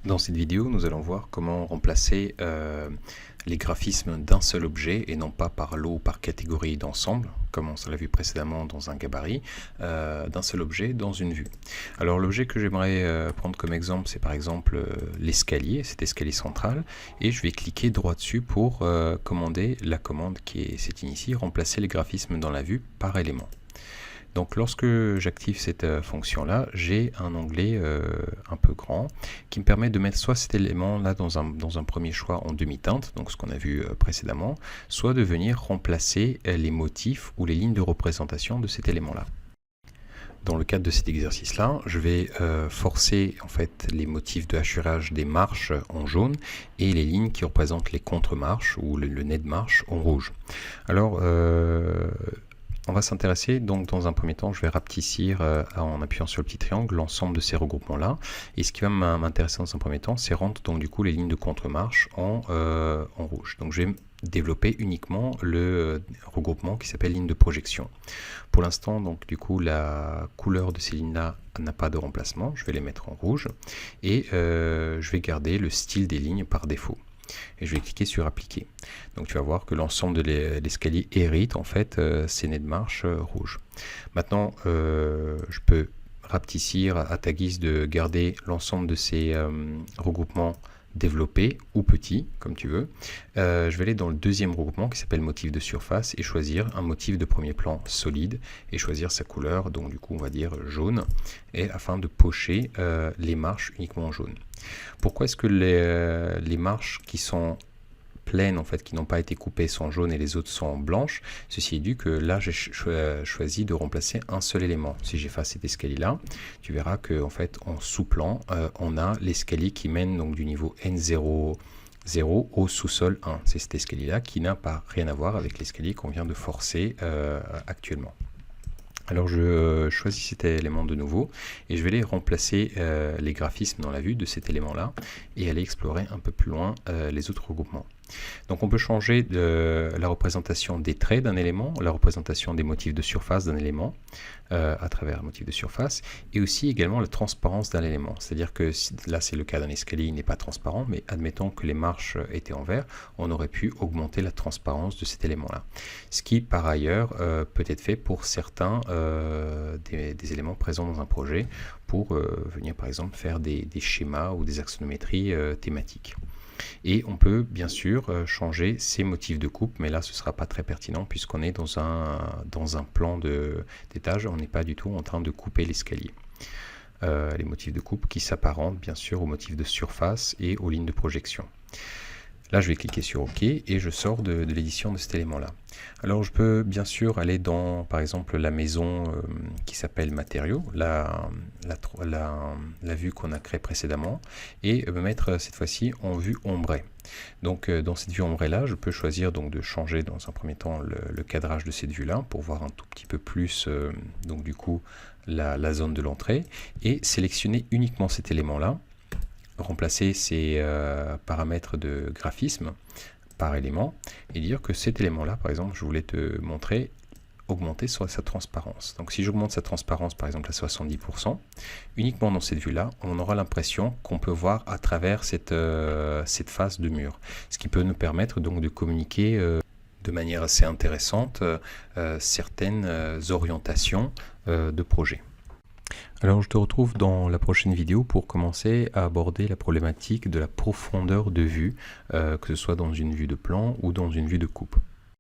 Dans cette vidéo, nous allons voir comment remplacer les graphismes d'un seul objet et non pas par lot ou par catégorie d'ensemble, comme on l'a vu précédemment dans un gabarit, d'un seul objet dans une vue. Alors l'objet que j'aimerais prendre comme exemple, c'est par exemple l'escalier, cet escalier central, et je vais cliquer droit dessus pour commander la commande qui est cette ici, remplacer les graphismes dans la vue par élément. Donc lorsque j'active cette fonction-là, j'ai un onglet un peu grand qui me permet de mettre soit cet élément-là dans un premier choix en demi-teinte, donc ce qu'on a vu précédemment, soit de venir remplacer les motifs ou les lignes de représentation de cet élément-là. Dans le cadre de cet exercice-là, je vais forcer en fait les motifs de hachurage des marches en jaune et les lignes qui représentent les contre-marches ou le nez de marche en rouge. Alors, on va s'intéresser, donc dans un premier temps, je vais rapetissir en appuyant sur le petit triangle l'ensemble de ces regroupements-là. Et ce qui va m'intéresser dans un premier temps, c'est rendre donc du coup les lignes de contre-marche en rouge. Donc je vais développer uniquement le regroupement qui s'appelle ligne de projection. Pour l'instant, donc du coup, la couleur de ces lignes-là n'a pas de remplacement. Je vais les mettre en rouge et je vais garder le style des lignes par défaut. Et je vais cliquer sur appliquer. Donc tu vas voir que l'ensemble de l'escalier hérite en fait ces nez de marche rouges. Maintenant je peux rapetissir à ta guise de garder l'ensemble de ces regroupements développés ou petits comme tu veux. Je vais aller dans le deuxième regroupement qui s'appelle motif de surface et choisir un motif de premier plan solide et choisir sa couleur, donc du coup on va dire jaune, et afin de pocher les marches uniquement en jaune. Pourquoi est-ce que les marches qui sont pleines, en fait, qui n'ont pas été coupées, sont jaunes et les autres sont blanches? Ceci est dû que là, j'ai choisi de remplacer un seul élément. Si j'efface cet escalier-là, tu verras que en fait, en sous-plan, on a l'escalier qui mène donc du niveau N0 au sous-sol 1. C'est cet escalier-là qui n'a pas rien à voir avec l'escalier qu'on vient de forcer actuellement. Alors je choisis cet élément de nouveau et je vais aller remplacer les graphismes dans la vue de cet élément-là et aller explorer un peu plus loin les autres regroupements. Donc on peut changer la représentation des traits d'un élément, la représentation des motifs de surface d'un élément à travers un motif de surface et aussi également la transparence d'un élément. C'est-à-dire que là c'est le cas d'un escalier, il n'est pas transparent, mais admettons que les marches étaient en vert, on aurait pu augmenter la transparence de cet élément-là. Ce qui par ailleurs peut être fait pour certains des éléments présents dans un projet pour venir par exemple faire des schémas ou des axonométries thématiques. Et on peut bien sûr changer ces motifs de coupe, mais là ce ne sera pas très pertinent puisqu'on est dans un plan d'étage, on n'est pas du tout en train de couper l'escalier. Les motifs de coupe qui s'apparentent bien sûr aux motifs de surface et aux lignes de projection. Là, je vais cliquer sur OK et je sors de l'édition de cet élément-là. Alors, je peux bien sûr aller dans, par exemple, la maison qui s'appelle matériaux, la vue qu'on a créée précédemment, et me mettre cette fois-ci en vue ombrée. Donc, dans cette vue ombrée-là, je peux choisir donc de changer dans un premier temps le cadrage de cette vue-là pour voir un tout petit peu plus, donc du coup, la zone de l'entrée, et sélectionner uniquement cet élément-là. Remplacer ces paramètres de graphisme par élément et dire que cet élément là par exemple je voulais te montrer augmenter sa transparence. Donc si j'augmente sa transparence par exemple à 70%, uniquement dans cette vue là on aura l'impression qu'on peut voir à travers cette face de mur, ce qui peut nous permettre donc de communiquer de manière assez intéressante certaines orientations de projet. Alors je te retrouve dans la prochaine vidéo pour commencer à aborder la problématique de la profondeur de vue, que ce soit dans une vue de plan ou dans une vue de coupe.